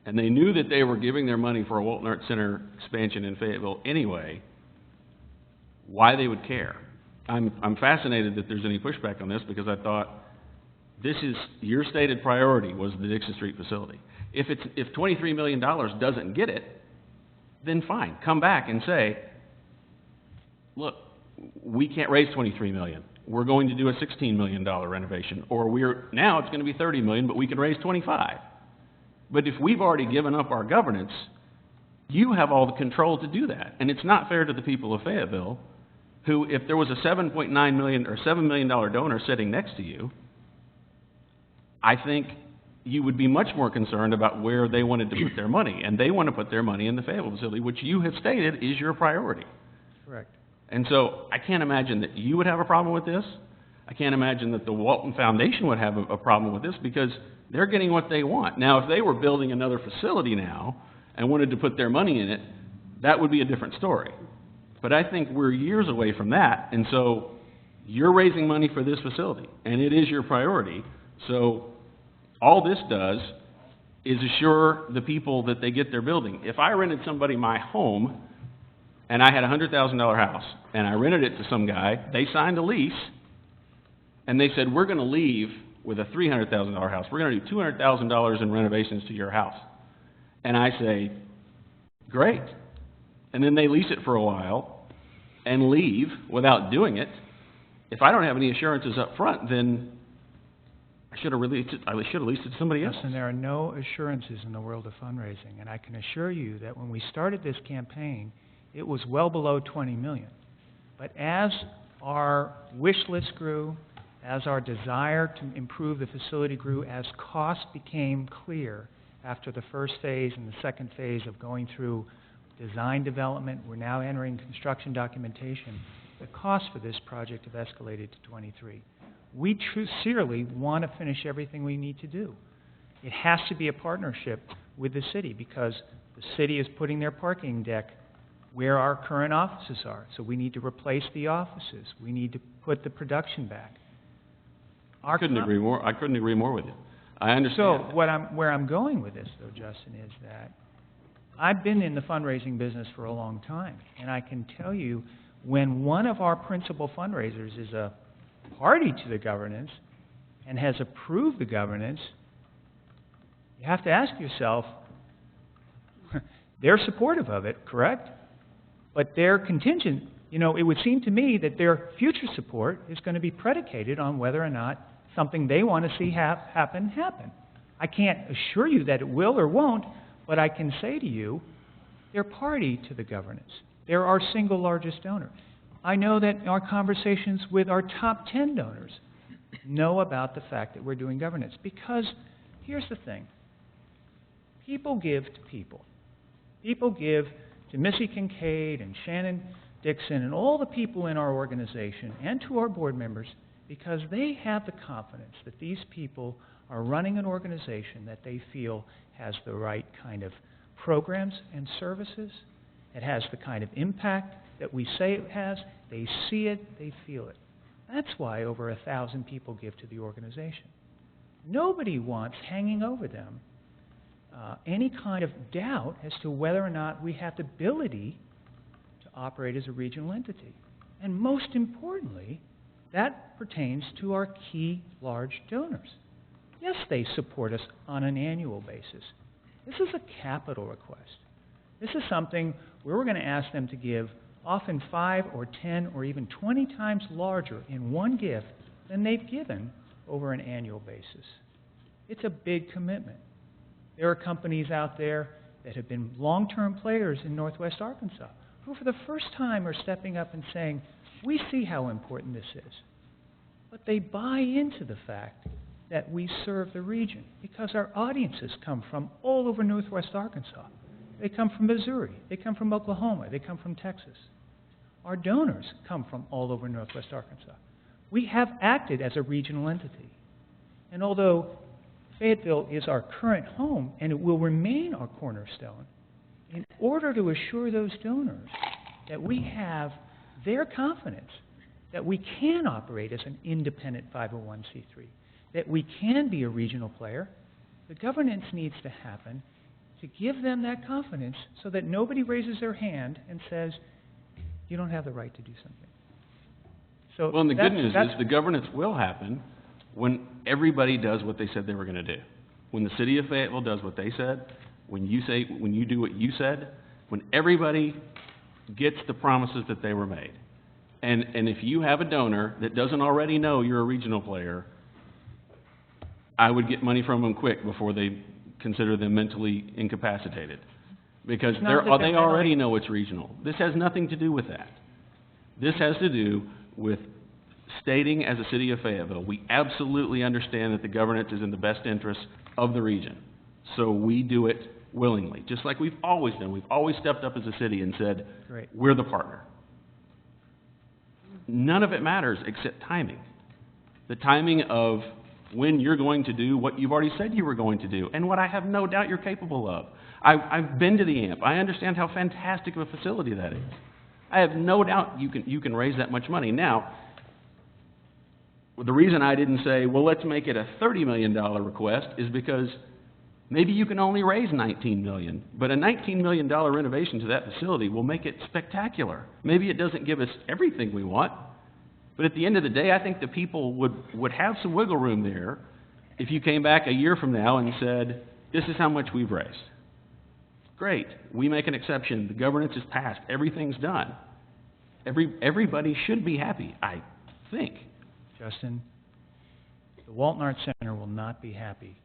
and they knew that they were giving their money for a Walton Arts Center expansion in Fayetteville anyway, why they would care. I'm fascinated that there's any pushback on this, because I thought, this is your stated priority was the Dixon Street facility. If $23 million doesn't get it, then fine, come back and say, look, we can't raise $23 million. We're going to do a $16 million renovation, or now it's going to be $30 million, but we can raise 25. But if we've already given up our governance, you have all the control to do that. And it's not fair to the people of Fayetteville, who, if there was a $7.9 million or $7 million donor sitting next to you, I think you would be much more concerned about where they wanted to put their money. And they want to put their money in the Fayetteville facility, which you have stated is your priority.
Correct.
And so I can't imagine that you would have a problem with this. I can't imagine that the Walton Foundation would have a problem with this, because they're getting what they want. Now, if they were building another facility now and wanted to put their money in it, that would be a different story. But I think we're years away from that, and so you're raising money for this facility, and it is your priority. So all this does is assure the people that they get their building. If I rented somebody my home, and I had a $100,000 house, and I rented it to some guy, they signed a lease, and they said, we're going to leave with a $300,000 house. We're going to do $200,000 in renovations to your house. And I say, great. And then they lease it for a while and leave without doing it. If I don't have any assurances up front, then I should have leased it to somebody else.
Listen, there are no assurances in the world of fundraising, and I can assure you that when we started this campaign, it was well below $20 million. But as our wish list grew, as our desire to improve the facility grew, as costs became clear after the first phase and the second phase of going through design development, we're now entering construction documentation, the costs for this project have escalated to 23. We sincerely want to finish everything we need to do. It has to be a partnership with the city, because the city is putting their parking deck where our current offices are. So we need to replace the offices. We need to put the production back.
I couldn't agree more with you. I understand.
So where I'm going with this, though, Justin, is that I've been in the fundraising business for a long time, and I can tell you, when one of our principal fundraisers is a party to the governance and has approved the governance, you have to ask yourself, they're supportive of it, correct? But they're contingent. You know, it would seem to me that their future support is going to be predicated on whether or not something they want to see happen. I can't assure you that it will or won't, but I can say to you, they're party to the governance. They're our single largest donor. I know that our conversations with our top 10 donors know about the fact that we're doing governance, because here's the thing. People give to people. People give to Missy Kincaid and Shannon Dixon and all the people in our organization and to our board members, because they have the confidence that these people are running an organization that they feel has the right kind of programs and services. It has the kind of impact that we say it has. They see it, they feel it. That's why over 1,000 people give to the organization. Nobody wants hanging over them any kind of doubt as to whether or not we have the ability to operate as a regional entity. And most importantly, that pertains to our key large donors. Yes, they support us on an annual basis. This is a capital request. This is something where we're going to ask them to give often 5 or 10 or even 20 times larger in one gift than they've given over an annual basis. It's a big commitment. There are companies out there that have been long-term players in Northwest Arkansas who for the first time are stepping up and saying, we see how important this is. But they buy into the fact that we serve the region because our audiences come from all over Northwest Arkansas. They come from Missouri, they come from Oklahoma, they come from Texas. Our donors come from all over Northwest Arkansas. We have acted as a regional entity. And although Fayetteville is our current home and it will remain our cornerstone, in order to assure those donors that we have their confidence that we can operate as an independent 501c3, that we can be a regional player, the governance needs to happen to give them that confidence so that nobody raises their hand and says, you don't have the right to do something. So
Well, and the good news is the governance will happen when everybody does what they said they were going to do. When the city of Fayetteville does what they said, when you do what you said, when everybody gets the promises that they were made. And if you have a donor that doesn't already know you're a regional player, I would get money from them quick before they consider them mentally incapacitated. Because they already know it's regional. This has nothing to do with that. This has to do with stating as a city of Fayetteville, we absolutely understand that the governance is in the best interest of the region. So we do it willingly, just like we've always done. We've always stepped up as a city and said,
Great.
We're the partner. None of it matters except timing. The timing of when you're going to do what you've already said you were going to do, and what I have no doubt you're capable of. I've been to the AMP. I understand how fantastic of a facility that is. I have no doubt you can raise that much money. Now, the reason I didn't say, well, let's make it a $30 million request is because maybe you can only raise $19 million, but a $19 million renovation to that facility will make it spectacular. Maybe it doesn't give us everything we want, but at the end of the day, I think the people would have some wiggle room there if you came back a year from now and said, this is how much we've raised. Great. We make an exception. The governance is passed. Everything's done. Everybody should be happy, I think.
Justin, the Walton Arts Center will not be happy.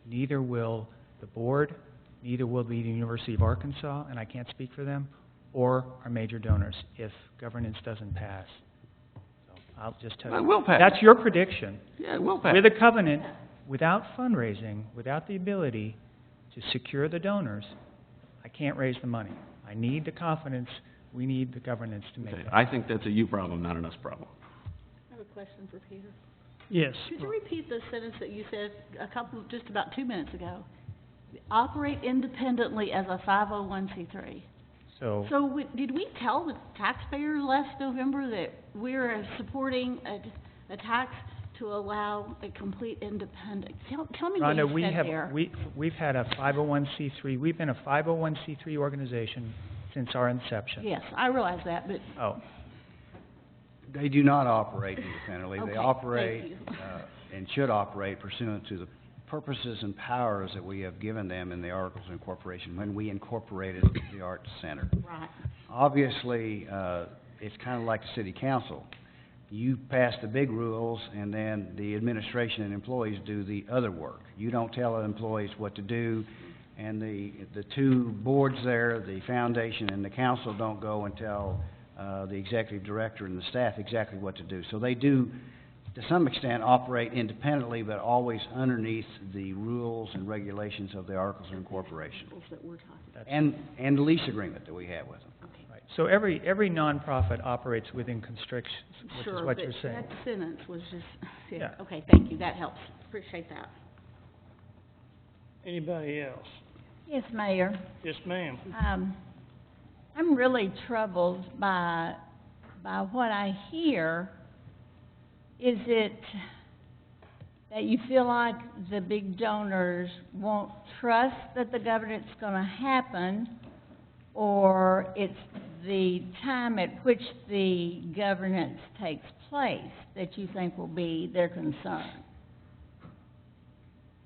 Neither will the board, neither will the University of Arkansas, and I can't speak for them, or our major donors if governance doesn't pass. So I'll just tell you.
It will pass.
That's your prediction.
Yeah, it will pass.
With a covenant, without fundraising, without the ability to secure the donors, I can't raise the money. I need the confidence. We need the governance to make
Okay,
that.
I think that's a you problem, not an us problem.
I have a question for Peter.
Yes.
Could you repeat the sentence that you said just about 2 minutes ago? Operate independently as a 501c3.
So
Did we tell the taxpayers last November that we're supporting a tax to allow a complete independent? Tell me what
Rhonda,
you said there.
we've had a 501c3. We've been a 501c3 organization since our inception.
Yes, I realize that, but
Oh,
They do not operate independently.
Okay,
They
thank
operate
you.
and should operate pursuant to the purposes and powers that we have given them in the Articles of Incorporation when we incorporated the Arts Center.
right.
Obviously, it's kind of like the city council. You pass the big rules, and then the administration and employees do the other work. You don't tell the employees what to do, and the two boards there, the foundation and the council, don't go and tell the executive director and the staff exactly what to do. So they do, to some extent, operate independently, but always underneath the rules and regulations of the Articles of Incorporation
Rules that we're talking about.
and the lease agreement that we have with them.
Okay.
right. So every nonprofit operates within constrictions, which
Sure,
is what
but
you're saying.
that sentence was just, yeah,
Yeah.
okay, thank you, that helps. Appreciate that.
Anybody else?
Yes, Mayor.
Yes, ma'am.
I'm really troubled by what I hear. Is it that you feel like the big donors won't trust that the governance is going to happen, or it's the time at which the governance takes place that you think will be their concern?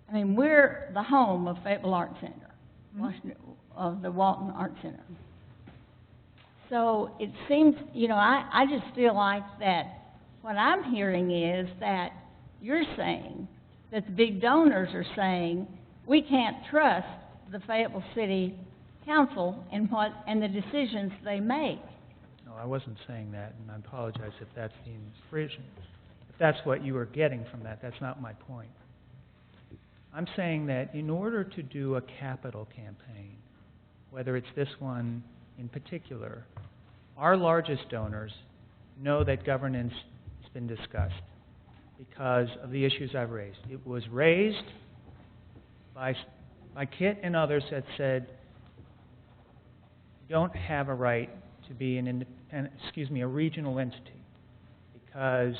I mean, we're the home of Fayetteville Arts Center, Washington, of the Walton Arts Center. So it seems, I just feel like that what I'm hearing is that you're saying that the big donors are saying, we can't trust the Fayetteville City Council and the decisions they make.
No, I wasn't saying that, and I apologize if that's the impression. If that's what you were getting from that, that's not my point. I'm saying that in order to do a capital campaign, whether it's this one in particular, our largest donors know that governance has been discussed because of the issues I've raised. It was raised by Kit and others that said, you don't have a right to be an independent, a regional entity, because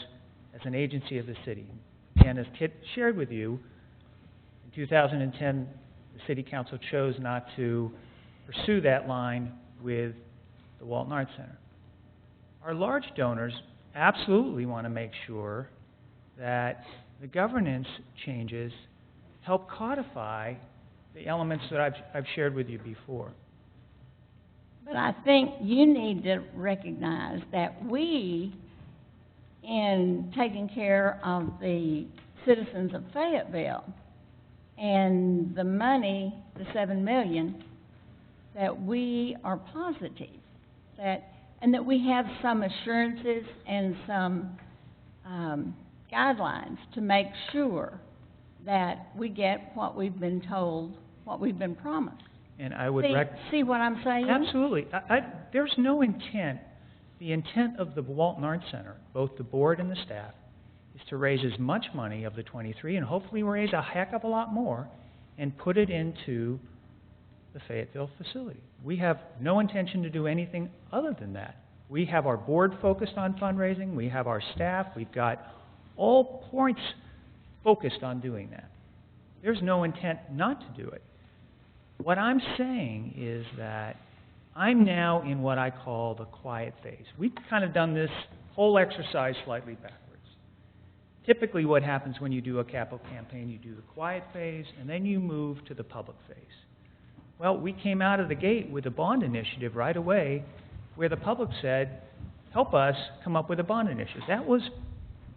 as an agency of the city. And as Kit shared with you, in 2010, the City Council chose not to pursue that line with the Walton Arts Center. Our large donors absolutely want to make sure that the governance changes help codify the elements that I've shared with you before.
But I think you need to recognize that we, in taking care of the citizens of Fayetteville and the money, the $7 million, that we are positive, and that we have some assurances and some guidelines to make sure that we get what we've been told, what we've been promised.
And I would
see what I'm saying?
Absolutely. There's no intent. The intent of the Walton Arts Center, both the board and the staff, is to raise as much money of the 23 and hopefully raise a heck of a lot more and put it into the Fayetteville facility. We have no intention to do anything other than that. We have our board focused on fundraising. We have our staff. We've got all points focused on doing that. There's no intent not to do it. What I'm saying is that I'm now in what I call the quiet phase. We've kind of done this whole exercise slightly backwards. Typically what happens when you do a capital campaign, you do the quiet phase, and then you move to the public phase. Well, we came out of the gate with a bond initiative right away where the public said, help us come up with a bond initiative. That was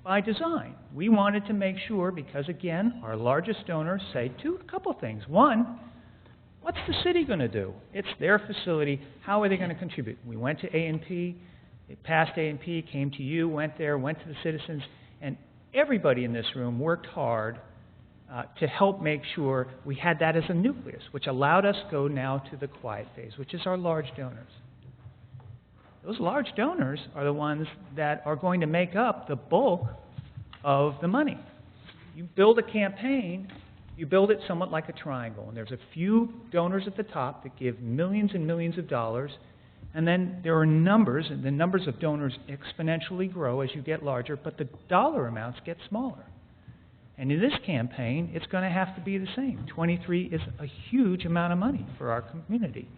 by design. We wanted to make sure, because again, our largest donors say a couple things. One, what's the city going to do? It's their facility. How are they going to contribute? We went to A&P, it passed A&P, came to you, went there, went to the citizens, and everybody in this room worked hard to help make sure we had that as a nucleus, which allowed us to go now to the quiet phase, which is our large donors. Those large donors are the ones that are going to make up the bulk of the money. You build a campaign, you build it somewhat like a triangle, and there's a few donors at the top that give millions and millions of dollars, and then there are numbers, and the numbers of donors exponentially grow as you get larger, but the dollar amounts get smaller. And in this campaign, it's going to have to be the same. 23 is a huge amount of money for our community.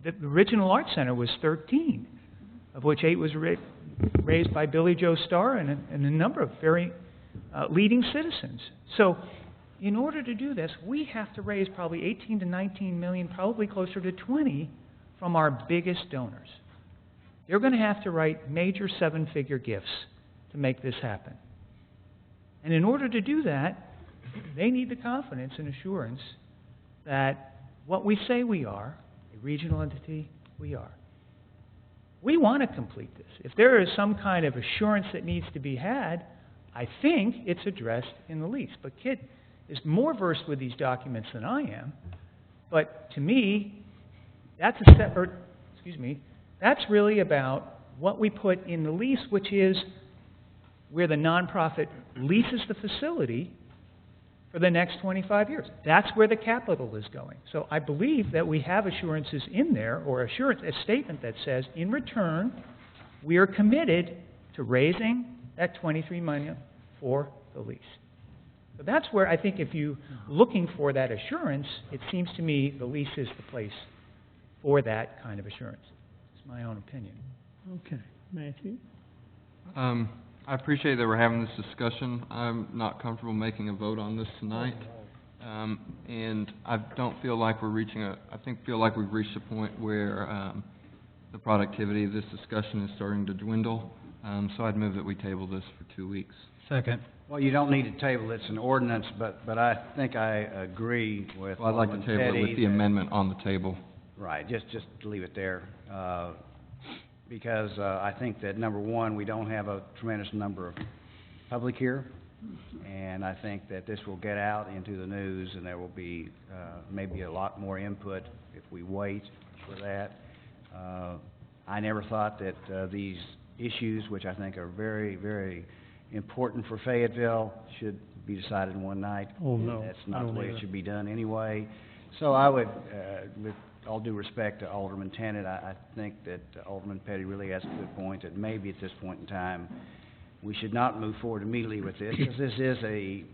The original Art Center was 13, of which 8 was raised by Billy Joe Starr and a number of very leading citizens. So in order to do this, we have to raise probably 18 to 19 million, probably closer to 20, from our biggest donors. They're going to have to write major 7-figure gifts to make this happen. And in order to do that, they need the confidence and assurance that what we say we are, a regional entity, we are. We want to complete this. If there is some kind of assurance that needs to be had, I think it's addressed in the lease. But Kit is more versed with these documents than I am. But to me, that's that's really about what we put in the lease, which is where the nonprofit leases the facility for the next 25 years. That's where the capital is going. So I believe that we have assurances in there, or a statement that says, in return, we are committed to raising that $23 million for the lease. So that's where I think if you're looking for that assurance, it seems to me the lease is the place for that kind of assurance. It's my own opinion.
Okay. Matthew?
I appreciate that we're having this discussion. I'm not comfortable making a vote on this tonight. And I don't feel like we're feel like we've reached a point where the productivity of this discussion is starting to dwindle. So I'd move that we table this for 2 weeks.
Second.
Well, you don't need to table, it's an ordinance, but I think I agree with
Well, I'd like to
Alderman
table it
Petty
with the
that-
amendment on the table.
Right, just leave it there, because I think that, number one, we don't have a tremendous number of public here, and I think that this will get out into the news, and there will be maybe a lot more input if we wait for that. I never thought that these issues, which I think are very, very important for Fayetteville, should be decided in one night.
Oh, no.
That's
I
not the
don't
way it
either.
should be done anyway. So I would, with all due respect to Alderman Tennant, I think that Alderman Petty really has a good point, that maybe at this point in time, we should not move forward immediately with this, because this is a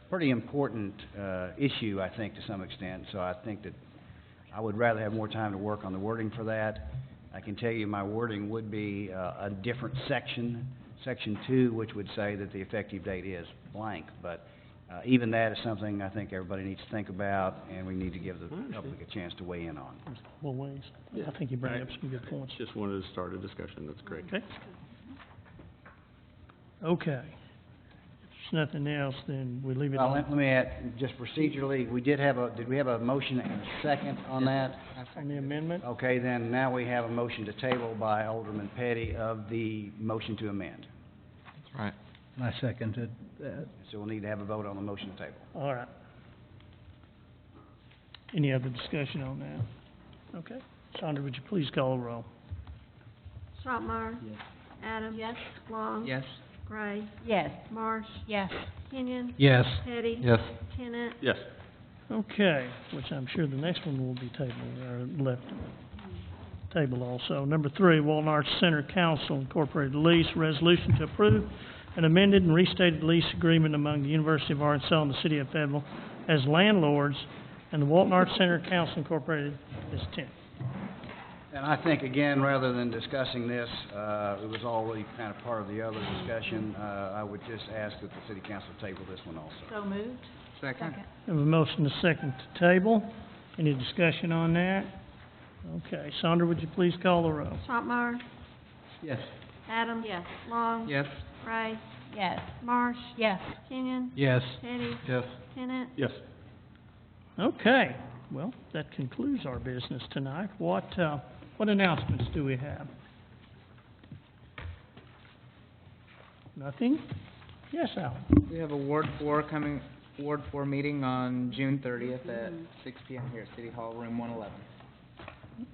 pretty important issue, I think, to some extent. So I think that I would rather have more time to work on the wording for that. I can tell you my wording would be a different section, Section 2, which would say that the effective date is blank. But even that is something I think everybody needs to think about, and we need to give the public a chance to weigh in on.
Well, ways. I think you bring up some good points.
Just wanted to start a discussion, that's great.
Okay. Okay. If there's nothing else, then we leave it
Well,
on,
let me add, just procedurally, did we have a motion and a second on that?
on the amendment.
Okay, then now we have a motion to table by Alderman Petty of the motion to amend.
That's right.
I seconded that.
So we'll need to have a vote on the motion to table.
All right. Any other discussion on that? Okay. Sandra, would you please call the roll?
Shropshire.
Yes.
Adams.
Yes.
Long.
Yes.
Gray.
Yes.
Marsh.
Yes.
Kenyon.
Yes.
Petty.
Yes.
Tennant.
Yes.
Okay, which I'm sure the next one will be tabled, or left table also. Number 3, Walton Arts Center Council Incorporated lease, resolution to approve an amended and restated lease agreement among the University of Arkansas and the City of Fayetteville as landlords, and the Walton Arts Center Council Incorporated as tenant.
And I think, again, rather than discussing this, it was already kind of part of the other discussion, I would just ask that the city council table this one also.
So moved.
Second.
Have a motion to second to table. Any discussion on that? Okay, Sandra, would you please call the roll?
Shropshire.
Yes.
Adams.
Yes.
Long.
Yes.
Gray.
Yes.
Marsh.
Yes.
Kenyon.
Yes.
Petty.
Yes.
Tennant.
Yes.
Okay, well, that concludes our business tonight. What announcements do we have? Nothing? Yes, Al?
We have a Ward 4 meeting on June 30th at 6 p.m. here at City Hall, room 111.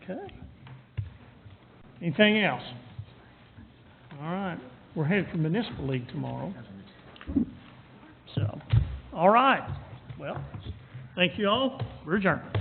Okay. Anything else? All right, we're headed for Municipal League tomorrow. So, all right, well, thank you all, we're adjourned.